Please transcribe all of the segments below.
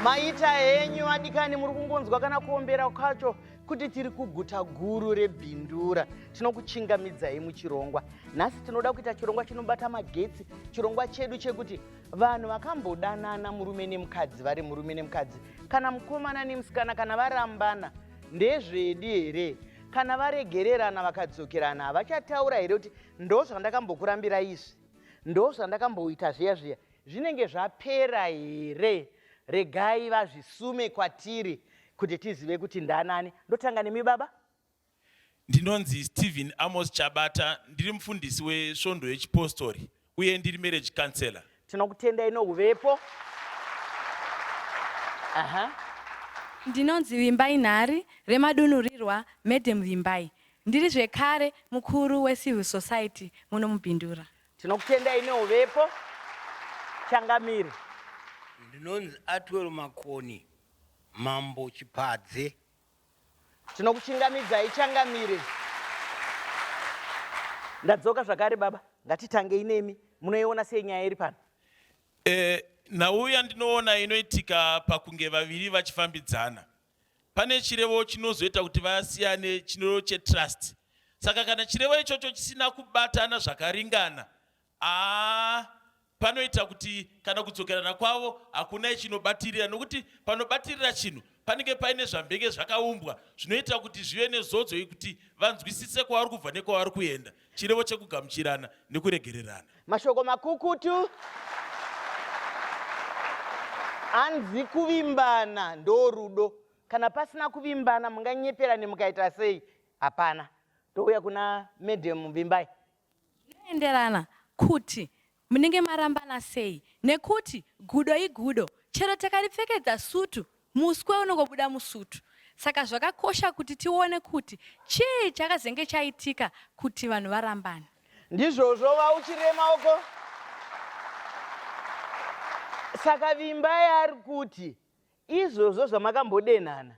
Maita henyu adikani muri kungonzwa kana kuombera kwacho kuti tiri kuguta guru reBhindura. Tinokuchingamidzai muchirongwa. Nhasi tinoda kuita chirongwa chinobata magetsi, chirongwa chedu chekuti vanhu vakambodanana murume nemukadzi vari murume nemukadzi, kana mukomana nemusikana, kana varambana ndezvedi here? Kana varegererana vakadzokerana havachataura here kuti ndo zvandakambokurambira izvi, ndo zvandakamboita zviya zviya, zvinenge zvapera here? Regai vazvisume kwatiri kuti tizive kuti ndanani. Ndotanga nemi baba. Ndinonzi Stephen Amos Chabata, ndiri mufundisi wesvondo yechipostori uye ndiri marriage counselor. Tinokutendai nouvepo. Ndinonzi Vimbai Nhari, remadunhurirwa Madam Vimbai. Ndiri zvekare mukuru weCivil Society muno muBhindura. Tinokutendai nouvepo. Changamire. Ndinonzi Atwell Makoni, Mambo Chipadze. Tinokuchingamidzai, changamire. Ndadzoka zvakare baba. Ngatitangei nemi. Munoiona sei nyaya iri pano? Nhau yandinoona inoitika pakunge vaviri vachifambidzana. Pane chirevo chinozoita kuti vasiyane, chirevo chetrust. Saka kana chirevo ichocho chisina kubatana zvakaringana, panoita kuti kana kudzokerana kwavo hakuna chinobatirira, nokuti panobatirira chinhu panenge paine zvambenge zvakaumbwa zvinoita kuti zvive nezodzo yekuti vanzwisise kwavari kubva nekwavari kuenda. Chirevo chekugamuchirana nekuregererana. Mashoko makukutu. Anzi kuvimbana ndo rudo. Kana pasina kuvimbana munganyeperane mukaita sei? Hapana. Touya kuna Madam Vimbai. Zvinoenderana kuti munenge marambana sei, nekuti gudo igudo, chero takaripfekedza sutu, muswe unongobuda musutu. Saka zvakakosha kuti tione kuti chii chakazenge chaitika kuti vanhu varambane. Ndizvozvo vauchire maoko. Saka Vimbai ari kuti izvozvo zvamakambodenhana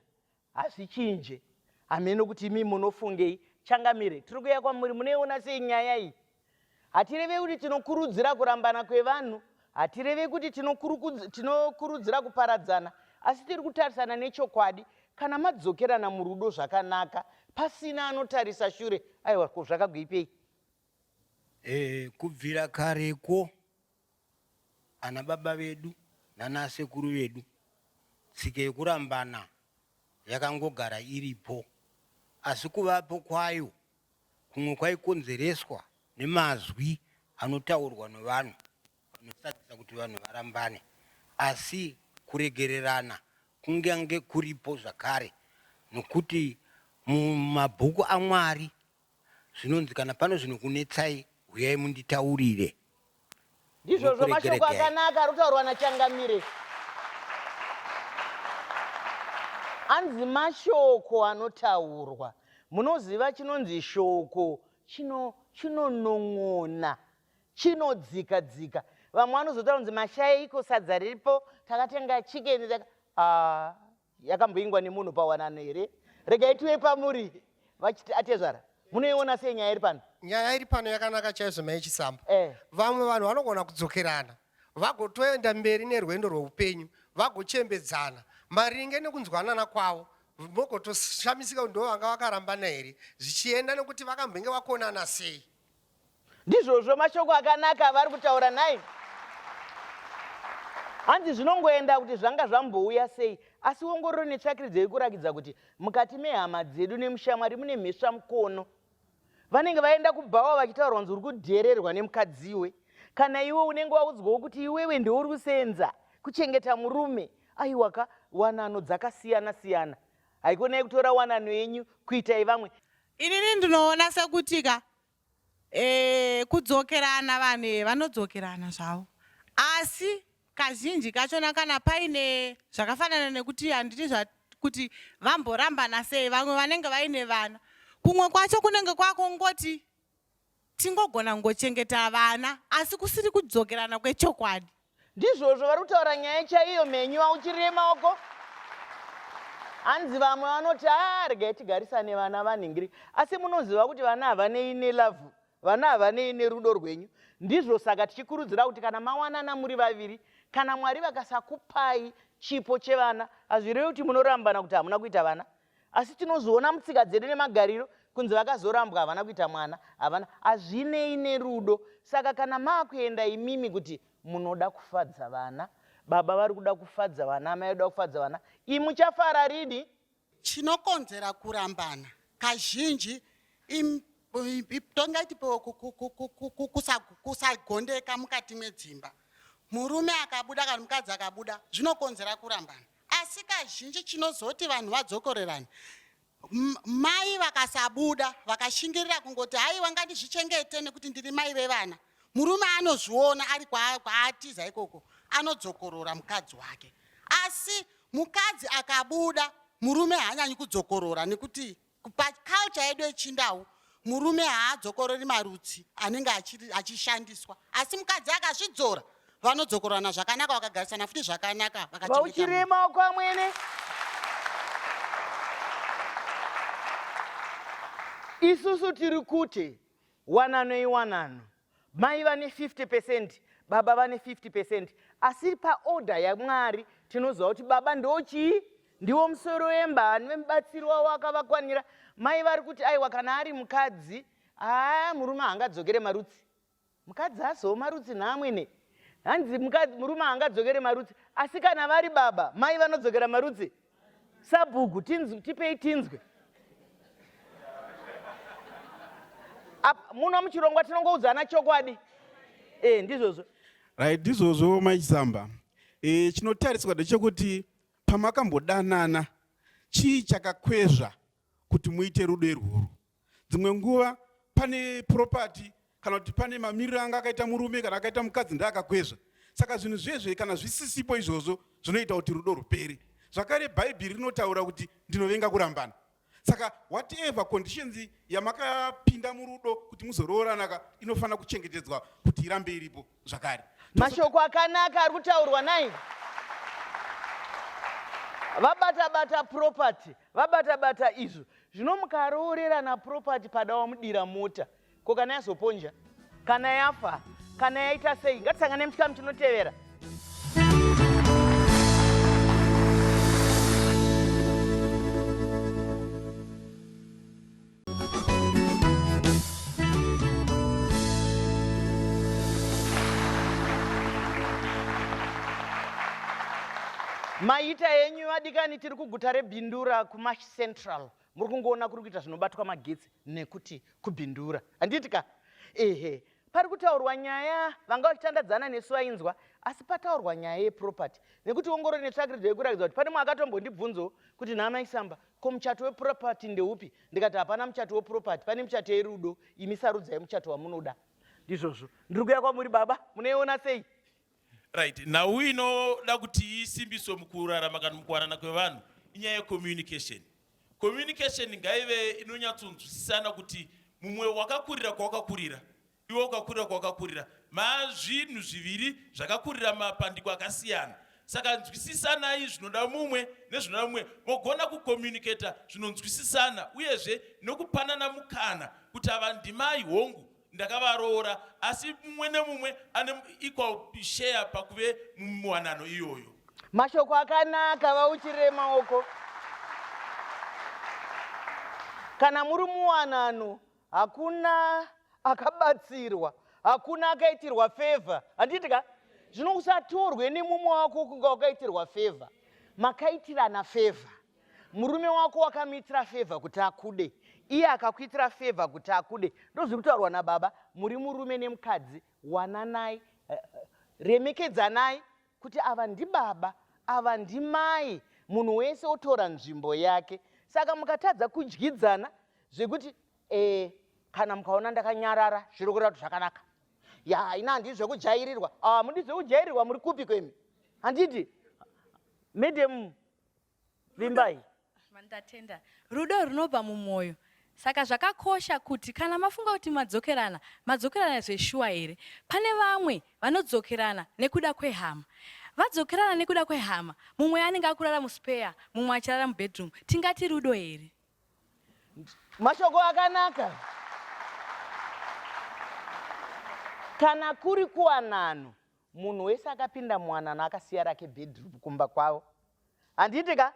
hazvichinje. Hameno kuti imi munofungei. Changamire. Tiri kuuya kwamuri, munoiona sei nyaya iyi? Hatirevi kuti tinokurudzira kurambana kwevanhu, hatirevi kuti tinokurudzira kuparadzana, asi tiri kutarisana nechokwadi. Kana madzokerana murudo zvakanaka, pasina anotarisa shure, aiwa zvakagwipei. Kubvira kareko ana baba vedu nana sekuru vedu, tsika yekurambana yakangogara iripo, asi kuvapo kwayo kumwe kwaikonzereswa nemazwi anotaurwa nevanhu vanosadzisa kuti vanhu varambane, asi kuregererana kungange kuripo zvakare, nokuti mumabhuku aMwari zvinonzi kana pano zvinokunetsai uyai munditaurire. Ndizvozvo mashoko akanaka arikutaurwa naChangamire. Anzi mashoko anotaurwa. Munoziva chinonzi shoko chinonon'ona, chinodzika-dzika. Vamwe vanozotaura kunzi mashaiko sadza riripo, takatenga chikeni, yakamboingwa nemunhu pawanano here? Regai tiwe pamuri atezvara. Munoiona sei nyaya iri pano? Nyaya iri pano yakanaka chaizvo maichisamba. Vamwe vanhu vanogona kudzokerana, vagotoenda mberi nerwendo rweupenyu, vagochembedzana, maringe nekunzwanana kwavo, mogotoshamisika kuti ndo vanga vakarambana here, zvichienda nekuti vakambenge vakonana sei. Ndizvozvo mashoko akanaka avari kutaura naye. Hanzi zvinongoenda kuti zvanga zvambouya sei, asi ongororo netsvakiridza ikurakidza kuti mukati mehama dzedu nemushamwari mune mhesva mukono. Vanenge vaenda kubhawa vachitaura kunzi uri kudhererwa nemukadziwe. Kana iwe unenge waudzwawo kuti iwewe ndouri kusenza kuchengeta murume, aiwaka wanano dzakasiyana-siyana. Haikonai kutora wanano yenyu kuitai vamwe. Inini ndinoona sekutika kudzokerana, vanhu vanodzokerana zvavo, asi kazhinji kachona kana paine zvakafanana nekuti handiti kuti vamborambana sei, vamwe vanenge vaine vana, kumwe kwacho kunenge kwakongoti tingogona ngochengeta vana, asi kusiri kudzokerana kwechokwadi. Ndizvozvo vari kutaura nyaya chaiyo menyu auchirire maoko. Hanzi vamwe vanoti regai tigarisane vana vanhingiri, asi munoziva kuti vana havanei nelavhu, vana havanei nerudo rwenyu. Ndizvo saka tichikurudzira kuti kana mawanana muri vaviri, kana Mwari vakasakupai chipo chevana, hazvirevi kuti munorambana kuti hamuna kuita vana. Asi tinozoona mutsika dzedu nemagariro kunzi vakazorambwa havana kuita mwana, havana. Hazvinei nerudo. Saka kana maakuenda imimi kuti munoda kufadza vana, baba vari kuda kufadza vana, amai vari kuda kufadza vana, imi muchafara rini? Chinokonzera kurambana kazhinji tongati kusagondeka mukati mwedzimba. Murume akabuda kana mukadzi akabuda zvinokonzera kurambana. Asi kazhinji chinozoti vanhu vadzokorerana. Mai vakasabuda vakashingirira kungoti haiwa ngandizvichengete nekuti ndiri mai vevana, murume anozviona ari kwaatiza ikoko anodzokorora mukadzi wake. Asi mukadzi akabuda murume haanyanyi kudzokorora nekuti paculture yedu yeChindau murume haadzokorori marutsi anenge achishandiswa. Asi mukadzi akazvidzora vanodzokorana zvakanaka, vakagarisana futi zvakanaka, vauchirema kwa mwene. Isusu tiri kuti wanano iwanano, mai vane 50%, baba vane 50%. Asi paorder yaMwari tinoziva kuti baba ndiwo musoro wemba, nemubatsiri wavo akavakwanira. Mai vari kuti aiwa kana ari mukadzi, murume haangadzokere marutsi. Mukadzi hazowo marutsi naamwene. Hanzi murume haangadzokere marutsi. Asi kana vari baba, mai vanodzokera marutsi. Sabhuku, tipei tinzwe. Muno muchirongwa tinongoudzana chokwadi. Ndizvozvo. Right, ndizvozvo maisamba. Chinotariswa ndechekuti pamakambodanana chii chakakwezva kuti muite rudo irworwo. Dzimwe nguva pane property kana kuti pane mamiriro anga akaita murume kana akaita mukadzi ndaakakwezva. Saka zvinhu zvezve kana zvisisipo izvozvo zvinoita kuti rudo rupere. Zvakare Bhaibheri rinotaura kuti ndinovenga kurambana. Saka whatever conditions yamakapinda murudo kuti muzoroorana inofana kuchengetedzwa kuti irambe iripo zvakare. Mashoko akanaka ari kutaurwa naye. Vabata-bata property, vabata-bata izvo. Zvino mukaroorerana property pada wamudira mota, ko kana yazoponja, kana yafa, kana yaita sei, ngatisangane muchikamu chinotevera. Maita yenyu vadikani tiri kuguta reBhindura kuMash Central. Muri kungoona kuri kuita zvinobatwa magetsi nekuti kuBhindura. Handiti ka? Ehe. Pari kutaurwa nyaya vanga vachitandadzana nesu vainzwa, asi pataurwa nyaya yeproperty. Nekuti ongoro netsvakiridza yekuratidza kuti pane mumwe akatombondibvunzawo kuti nhamaisamba, ko muchato weproperty ndeupi? Ndikati hapana muchato weproperty, pane muchato yerudo, imi sarudzai muchato wamunoda. Ndizvozvo. Ndiri kuuya kwamuri baba, munoiona sei? Right, nhau inoda kuti isimbiswe mukurarama kana mukuwanana kwevanhu inyaya yecommunication. Communication ngaive inonyatsonzwisisana kuti mumwe wakakurira kwawakakurira, iwe ukakurira kwawakakurira, mazvinhu zviviri zvakakurira mapandiko akasiyana. Saka nzwisisanai zvinoda mumwe nezvinoda mumwe, mogona kucommunicata zvinonzwisisana uyezve nokupanana mukana kuti ava ndimai hongu ndakavaroora, asi mumwe nemumwe ane equal share pakuve mumuwanano iyoyo. Mashoko akanaka vauchirire maoko. Kana muri muwanano, hakuna akabatsirwa, hakuna akaitirwa favor. Handiti ka? Zvino usatorwe nemumwe wako kunga wakaitirwa favor. Makaitirana favor. Murume wako wakamuitira favor kuti akude, iye akakuitira favor kuti akude. Ndozviri kutaurwa nababa, muri murume nemukadzi, wananai, remekedzanai kuti ava ndibaba, ava ndimai, munhu wese otora nzvimbo yake. Saka mukatadza kudyidzana zvekuti kana mukaona ndakanyarara zviri kurati zvakanaka. Ya, ina handii zvekujairirwa. Mudi zvekujairirwa muri kupi kwemi? Handiti? Madam Vimbai. Mandatenda. Rudo runobva mumwoyo. Saka zvakakosha kuti kana mafunga kuti madzokerana zveshuwa here. Pane vamwe vanodzokerana nekuda kwehama. Vadzokerana nekuda kwehama, mumwe anenge akurara muspare, mumwe achirara mubedroom. Tingati rudo here. Mashoko akanaka. Kana kuri kuwanano, munhu wese akapinda mwanana akasiya rake bedroom kumba kwavo. Handiti ka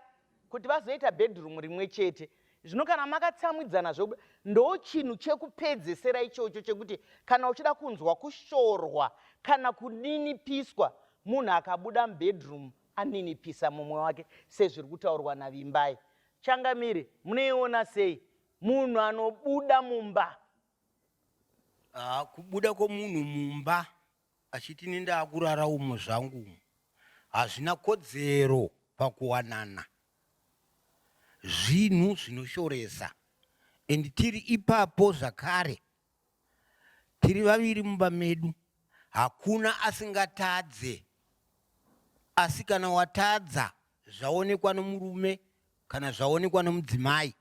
kuti vazoita bedroom rimwe chete. Zvino kana makatsamwidzana zvokuda ndo chinhu chekupedzesera ichocho chekuti kana uchida kunzwa kushorwa kana kuninipiswa, munhu akabuda mubedroom aninipisa mumwe wake, sezviri kutaurwa naVimbai. Changamire, munoiona sei munhu anobuda mumba? Kubuda kwomunhu mumba achiti nendakurara umo zvangu hazvina kodzero pakuwanana, zvinhu zvinoshoresa. And tiri ipapo zvakare, tiri vaviri mumba medu, hakuna asingatadze. Asi kana watadza zvaonekwa nomurume kana zvaonekwa nomudzimai,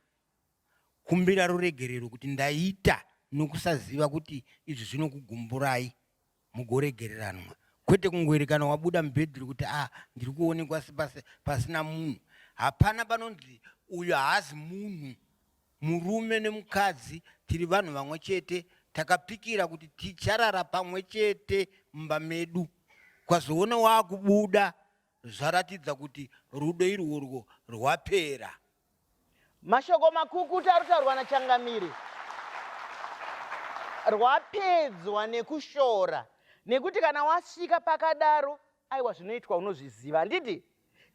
kumbira ruregerero kuti ndaita nokusaziva kuti izvi zvinokugumburai, mugoregereranwa. Kwete kungoerekana wabuda mubhedhuru kuti ndiri kuonekwa pasina munhu. Hapana panonzi uyu haazi munhu. Murume nemukadzi tiri vanhu vamwe chete, takapikira kuti ticharara pamwe chete mumba medu. Kwazoona waakubuda zvaratidza kuti rudo irworwo rwapera. Mashoko makukutu arutaurwa naChangamire rwapedzwa nekushora, nekuti kana wasvika pakadaro aiwa zvinoitwa unozviziva. Handiti?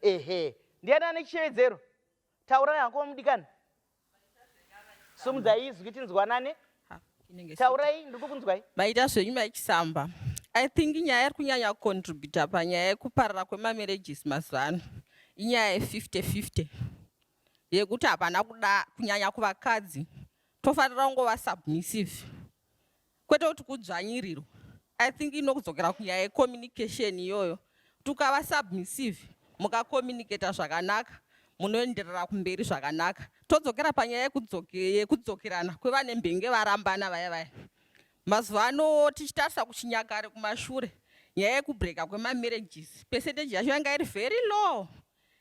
Ehe, ndiani ane chiyevedzero? Taurai hanko mudikani. Simudzai izwi tinzwanane. Taurai, ndiri kukunzwai. Maita zvenyu maichisamba. I think inyaya iri kunyanya kucontributa panyaya yekuparara kwemamarriages mazuva ano inyaya ye50-50 yekuti hapana kuda kunyanya kuvakadzi, tofanira kungova submissive kwete kuti kudzvanyirirwa. I think inokudzokera kunyaya yecommunication iyoyo. Tukava submissive mukakomunicata zvakanaka, munoenderera kumberi zvakanaka. Todzokera panyaya yekudzokerana kwevane mbenge varambana vaya. Mazuva ano tichitarisa kuchinyakare kumashure, nyaya yekubreka kwemamarriages percentage yacho yanga iri very low.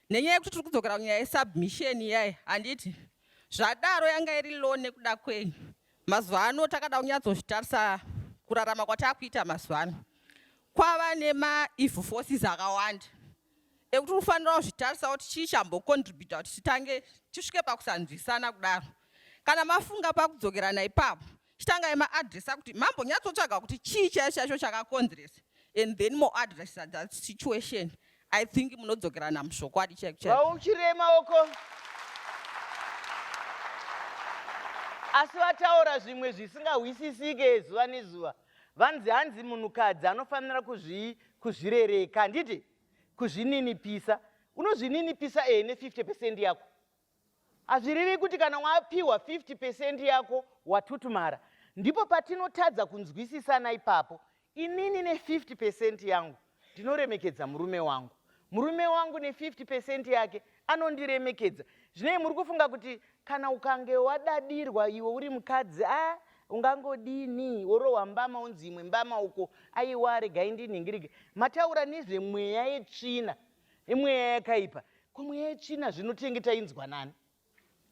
Nenyaya yekuti tiri kudzokera kunyaya yesubmission iyaya, handiti zvadaro yanga iri low nekuda kwenyu. Mazuva ano takada kunyatsozvitarisa kurarama kwatakuita mazuva ano, kwava nema-evil forces akawanda ekuti unofanira kuzvitarisa kuti chii chambocontributa kuti titange tisvike pakusanzwisana kudaro. Kana mafunga pakudzokerana ipapo, chitangai maadresa kuti mambonyatsotsvaga kuti chii chacho chakakonzeresa, and then moadresa that situation. I think munodzokerana muzvokwadi chaiko. Vauchire maoko. Asi vataura zvimwe zvisingahwisisike zuva nezuva. Vanzi hanzi munhukadzi anofanira kuzvirereka, handiti? Kuzvininipisa. Unozvininipisa ne50% yako. Hazvirevi kuti kana wapiwa 50% yako watutumara. Ndipo patinotadza kunzwisisana ipapo. Inini ne50% yangu ndinoremekedza murume wangu. Murume wangu ne50% yake anondiremekedza. Zvinei muri kufunga kuti kana ukange wadadirwa iwe uri mukadzi, ungangodini worohwa mbama unzi imwe mbama uko, aiwa regai ndinhingirike. Mataura nezvemweya yetsvina, imweya yakaipa. Kumweya yetsvina zvinotenge tainzwanani.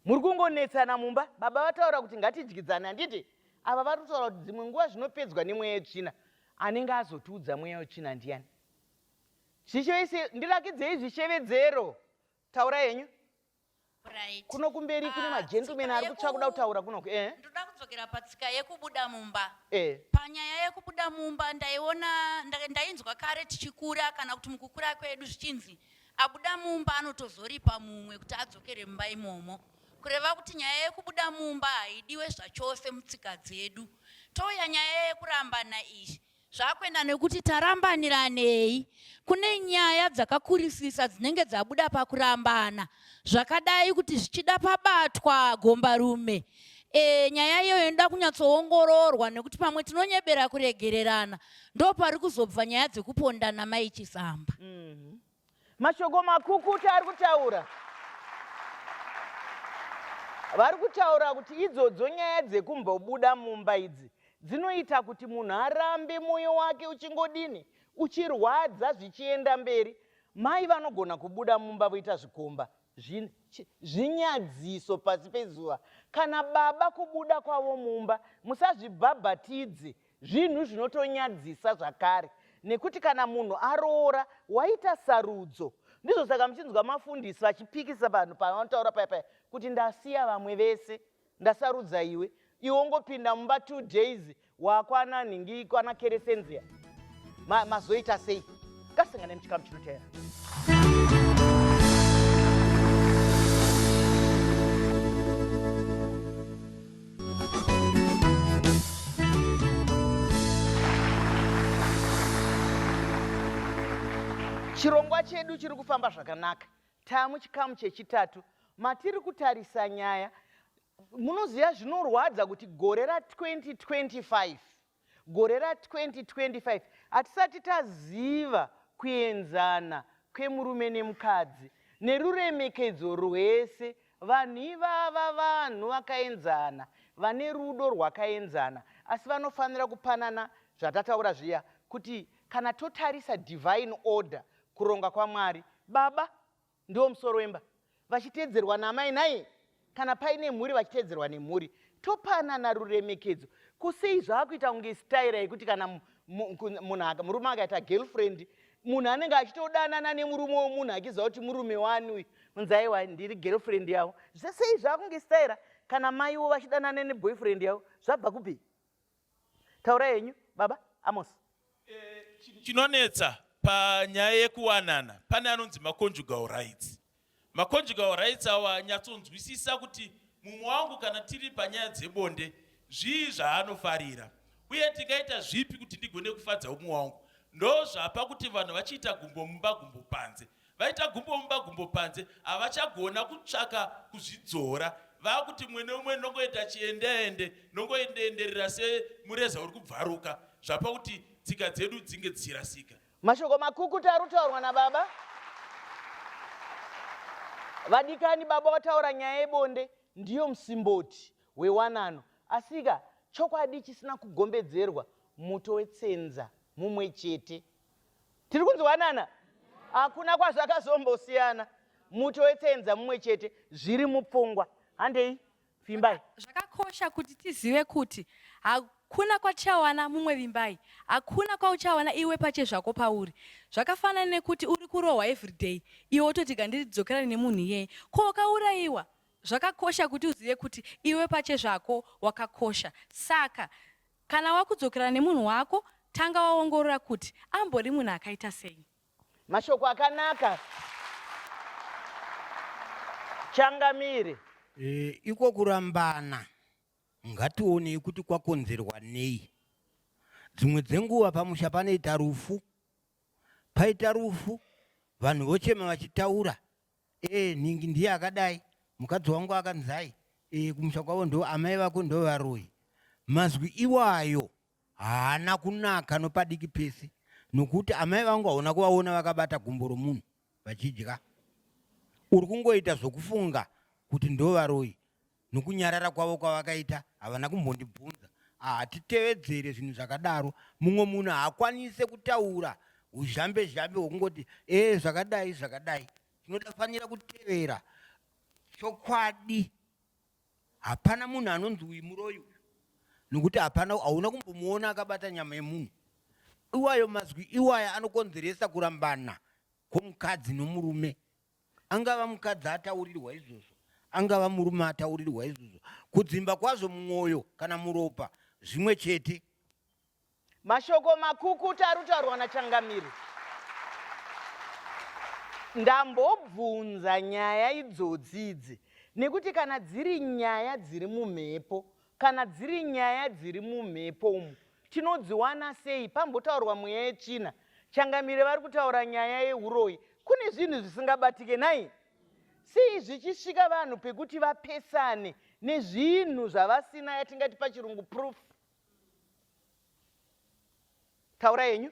Muri kungonetsana mumba, baba vataura kuti ngatidyidzane, handiti? Ava vari kutaura kuti dzimwe nguva zvinopedzwa nemweya yetsvina. Anenge azotiudza mweya wetsvina ndiani? Ndirakidzei zvishevedzero. Taura yenyu. Kuno kumberi kune majentumeni ari kutsva kuda kutaura kuno. Ndoda kudzokera patsika yekubuda mumba. Panyaya yekubuda mumba ndainzwa kare tichikura kana kuti mukukura kwedu zvichinzi abuda mumba anotozoripa mumwe kuti adzokere mumba imomo. Kureva kuti nyaya yekubuda mumba haidiwe zvachose mutsika dzedu. Touya nyaya yekurambana izvi zvakwenda nekuti tarambaniranei. Kune nyaya dzakakurisisa dzinenge dzabuda pakurambana, zvakadai kuti zvichida pabatwa gombarume. Nyaya iyoyo inoda kunyatsoongororwa nekuti pamwe tinonyebera kuregererana, ndo pari kuzobva nyaya dzekupondana maichisamba. Mashoko makukutu ari kutaura. Vari kutaura kuti idzodzo nyaya dzekumbobuda mumba idzi dzinoita kuti munhu arambe mwoyo wake uchingodini, uchirwadza zvichienda mberi. Mai vanogona kubuda mumba voita zvikomba, zvinyadziso pasi pezuva. Kana baba kubuda kwavo mumba, musazvibhabhatidze, zvinhu zvinotonyadzisa zvakare. nekuti kana munhu aroora waita sarudzo. Ndizvo saka muchinzwa mafundisi vachipikisa vanhu pavanotaura paya kuti ndasiya vamwe vese ndasarudza iwe. Iwe ungopinda mumba 2 days wakwana nhingi kwana keresenzia. Mazoita sei? Ngasingane muchikamu chinotevera. Chirongwa chedu chiri kufamba zvakanaka. Tamuchikamu chechitatu matiri kutarisa nyaya. Munoziva zvinorwadza kuti gore ra2025 gore ra2025 hatisati taziva kuenzana kwemurume nemukadzi neruremekedzo rwese. Vanhu ivava vanhu vakaenzana vane rudo rwakaenzana, asi vanofanira kupanana zvatataura zviya kuti kana totarisa divine order, kuronga kwaMwari, baba ndio musoro wemba vachiteedzerwa namai naye, kana paine mhuri vachiteedzerwa nemhuri, topanana ruremekedzo. Kusei zvaakuita kunge staira yekuti kana murume akaita girlfriend, munhu anenge achitodanana nemurume womunhu achiziva kuti murume wani uyu, munzi aiwa ndiri girlfriend yavo. Zvesei zvaakunge staira kana maiwo vachidanana neboyfriend yavo, zvabva kupei? Taura yenyu baba Amos. Chinonetsa panyaya yekuwanana pane anonzi maconjugal rights. Maconjugal rights awa nyatsonzwisisa kuti mumwe wangu kana tiri panyaya dzebonde zvii zvaanofarira, uye tikaita zvipi kuti ndigone kufadza umwe wangu. Ndo zvapa kuti vanhu vachiita gumbo mumba gumbo panze. Vaita gumbo mumba gumbo panze havachagona kutsvaka kuzvidzora. Vakuti mumwe neumwe nongoita chiendeende, nongoenderera semureza uri kubvaruka. Zvapa kuti tsika dzedu dzinge dzichirasika. Mashoko makukutu arikutaurwa nababa. Vadikani, baba wataura nyaya yebonde ndiyo musimboti wewanano, asika chokwadi chisina kugombedzerwa muto wetsenza mumwe chete. Tiri kunzwanana? Hakuna kwazvakazombosiyana. Muto wetsenza mumwe chete zviri mupfungwa. Handei Vimbai. Zvakakosha kuti tizive kuti hakuna kwachawana mumwe Vimbai, hakuna kwauchawana iwe pache zvako pauri. Zvakafanana nekuti uri kurohwa everyday, iwe utoti ngandidzokerane nemunhu iyeye. Ko ukaurayiwa, zvakakosha kuti uzive kuti iwe pache zvako wakakosha. Saka kana wakudzokerana nemunhu wako, tanga waongorora kuti ambori munhu akaita sei. Mashoko akanaka. Changamire. Iko kurambana ngationei kuti kwakonzerwa nei. Dzimwe dzenguva pamusha panoita rufu, paita rufu vanhu vochema vachitaura, ningi ndiye akadai, mukadzi wangu akanzai, kumusha kwavo ndo amai vako ndo varoyi. Mazwi iwayo haana kunaka nopadiki pese, nokuti amai vangu hauna kuvaona vakabata gumbo romunhu vachidya. Uri kungoita zvokufunga kuti ndo varoyi, nokunyarara kwavo kwavakaita havana kumbondibvunza. Hatitevedzere zvinhu zvakadaro. Mumwe munhu haakwanise kutaura uzhambe zhambe wokungoti zvakadai zvakadai. Tinofanira kutevera chokwadi. Hapana munhu anonzi uyu muroyi, nokuti hauna kumbomuona akabata nyama yemunhu. Iwayo mazwi iwaya anokonzeresa kurambana kwomukadzi nomurume. Angava mukadzi ataurirwa izvozvo, angava murume ataurirwa izvozvo, kudzimba kwazvo mumwoyo kana muropa zvimwe chete. Mashoko makukutu arikutaurwa naChangamire. Ndambobvunza nyaya idzodzidzi nekuti kana dziri nyaya dziri mumhepo, kana dziri nyaya dziri mumhepo umu, tinodziwana sei? Pambotaurwa mweya yetsvina, Changamire vari kutaura nyaya yeuroyi. Kune zvinhu zvisingabatike nai. Sei zvichisvika vanhu pekuti vapesane nezvinhu zvavasina, yatingati pachirungu proof. Taura yenyu.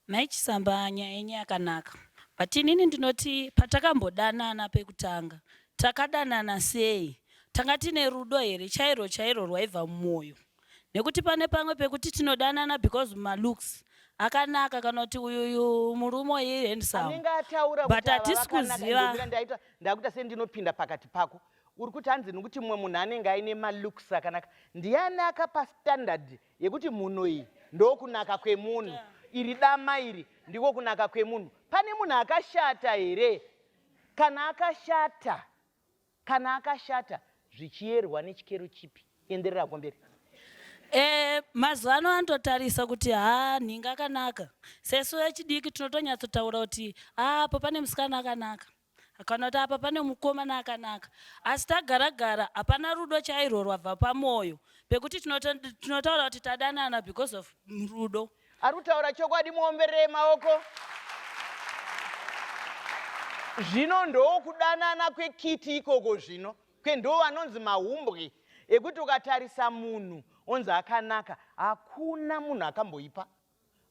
Maichisamba nyaya yenyu yakanaka. But inini ndinoti patakambodanana pekutanga, takadanana sei? Tanga tine rudo here chairo chairo rwaibva mumwoyo. Nekuti pane pamwe pekuti tinodanana because malooks akanaka kana kuti uyu murume iyi handsome. But hatisi kuziva. Ndakuta sendinopinda pakati pako. Uri kuti hanzi nokuti mumwe munhu anenge aine malooks akanaka. Ndiani akapa standard yekuti munhu iyi ndokunaka kwemunhu. iri dama iri ndiko kunaka kwemunhu. Pane munhu akashata here? Kana akashata zvichiyerwa nechikero chipi? Enderera kumberi. Mazuva ano anototarisa kuti nhinga akanaka. Sesu vechidiki tinotonyatsotaura kuti apo pane musikana akanaka, kana kuti apa pane mukomana akanaka. Asi tagara hapana rudo chairo rwabva pamwoyo, pekuti tinotaura kuti tadanana because of rudo. Ari kutaura chokwadi, muomberere maoko. Zvino ndokudanana kwekiti ikoko zvino, kwendo vanonzi mahumbwe ekuti ukatarisa munhu onzi akanaka, hakuna munhu akamboipa.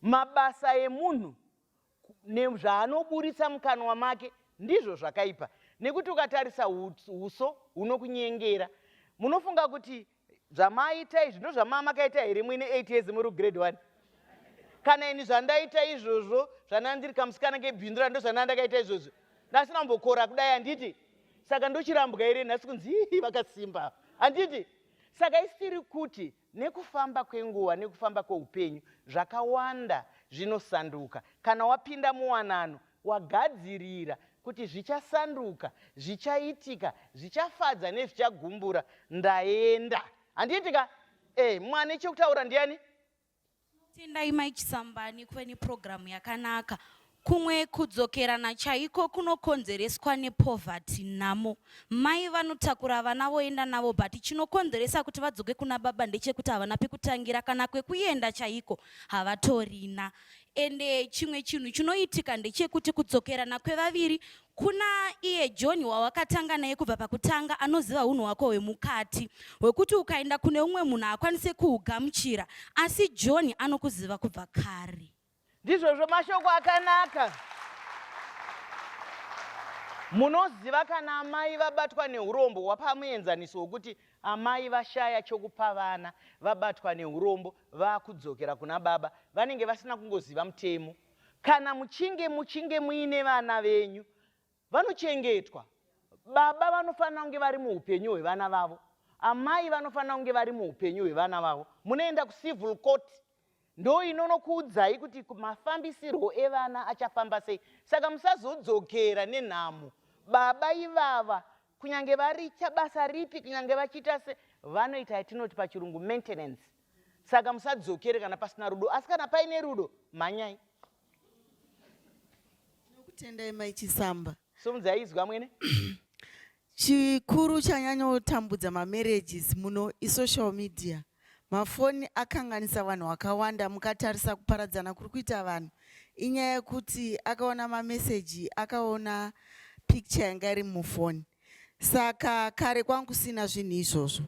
Mabasa emunhu nezvaanoburisa mukanwa make ndizvo zvakaipa. Nekuti ukatarisa uso hunokunyengera, munofunga kuti zvamaita izvi ndozvamakaita here muine 8 years muri grade 1? Kana ini zvandaita izvozvo zvanandiri kamusikana kebhindura ndozvanandakaita izvozvo, ndasina mbokora kudai handiti. Saka ndochirambwa here nhasi kunzi vakasimba handiti. Saka isiri kuti nekufamba kwenguva nekufamba kweupenyu zvakawanda zvinosanduka. Kana wapinda muwanano wagadzirira kuti zvichasanduka, zvichaitika, zvichafadza nezvichagumbura, ndaenda handitika. Mwana chekutaura ndiani? Tendai Mai Chisambani kweni programu yakanaka. Kumwe kudzokerana chaiko kunokonzereswa nepoverty namo. Mai vanotakura vana voenda navo, but chinokonzeresa kuti vadzoke kuna baba ndechekuti havana pekutangira, kana kwekuenda chaiko havatorina. Ende chimwe chinhu chinoitika ndechekuti kudzokerana kwevaviri, kuna iye John wawakatanga naye kubva pakutanga anoziva unhu hwako hwemukati, hwekuti ukaenda kune umwe munhu akwanise kuhugamuchira, asi John anokuziva kubva kare. Ndizvozvo mashoko akanaka. Munoziva kana amai vabatwa neurombo hwapamuenzaniso hwekuti amai vashaya chokupa vana, vabatwa neurombo, vakudzokera kuna baba, vanenge vasina kungoziva mutemo. Kana muchinge muine vana venyu vanochengetwa, baba vanofanira kunge vari muupenyu hwevana vavo, amai vanofanira kunge vari muupenyu hwevana vavo. Munoenda kucivil court, ndo inonokuudzai kuti mafambisirwo evana achafamba sei. Saka musazodzokera nenhamo. Baba ivava kunyange varicha basa ripi, kunyange vachiita se, vanoita yatinoti pachirungu maintenance. Saka musadzokere kana pasina rudo, asi kana paine rudo manyai. Nokutendai Mai Chisamba. Somudzaizwa mwene? Chikuru chanyanyotambudza marriages muno isocial media. Mafoni akanganisa vanhu vakawanda, mukatarisa kuparadzana kuri kuita vanhu. Inyaya yekuti akaona mameseji, akaona picture yanga iri mufoni. Saka kare kwangu kusina zvinhu izvozvo.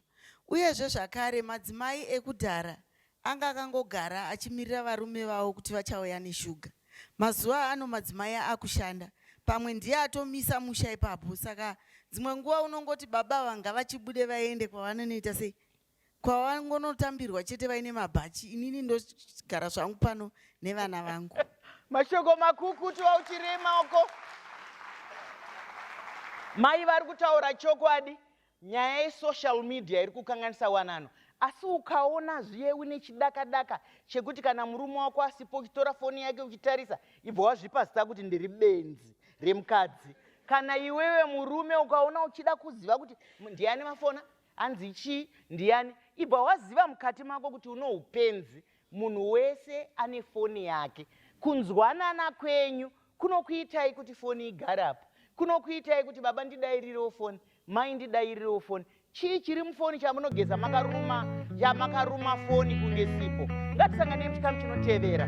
Uyezve zvakare madzimai ekudhara anga akangogara achimirira varume vavo kuti vachauya neshuga. Mazuva ano madzimai akushanda, pamwe ndiye atomisa musha ipapo. Saka dzimwe nguva unongoti baba vanga vachibude vaende kwavanonoita sei, kwavangonotambirwa chete vaine mabhachi. Inini ndogara zvangu pano nevana vangu. Mashoko makukutu auchirema oko. Mai vari kutaura chokwadi. Nyaya yesocial media iri kukanganisa wanano. Asi ukaona zviye une chidaka-daka chekuti kana murume wako asipo uchitora foni yake uchitarisa, ibva wazvipa zita kuti ndiri benzi remukadzi. Kana iwewe murume ukaona uchida kuziva kuti ndiani mafona, anzi chii, ndiani, ibva waziva mukati mako kuti uno upenzi. Munhu wese ane foni yake. Kunzwanana kwenyu kunokuitai kuti foni igare apo. Kunokuitai kuti baba ndidairirewo foni, mai ndidairirewo foni. Chii chiri mufoni chamunogeza makaruma foni kunge sipo. Ngatisangane muchikamu chinotevera.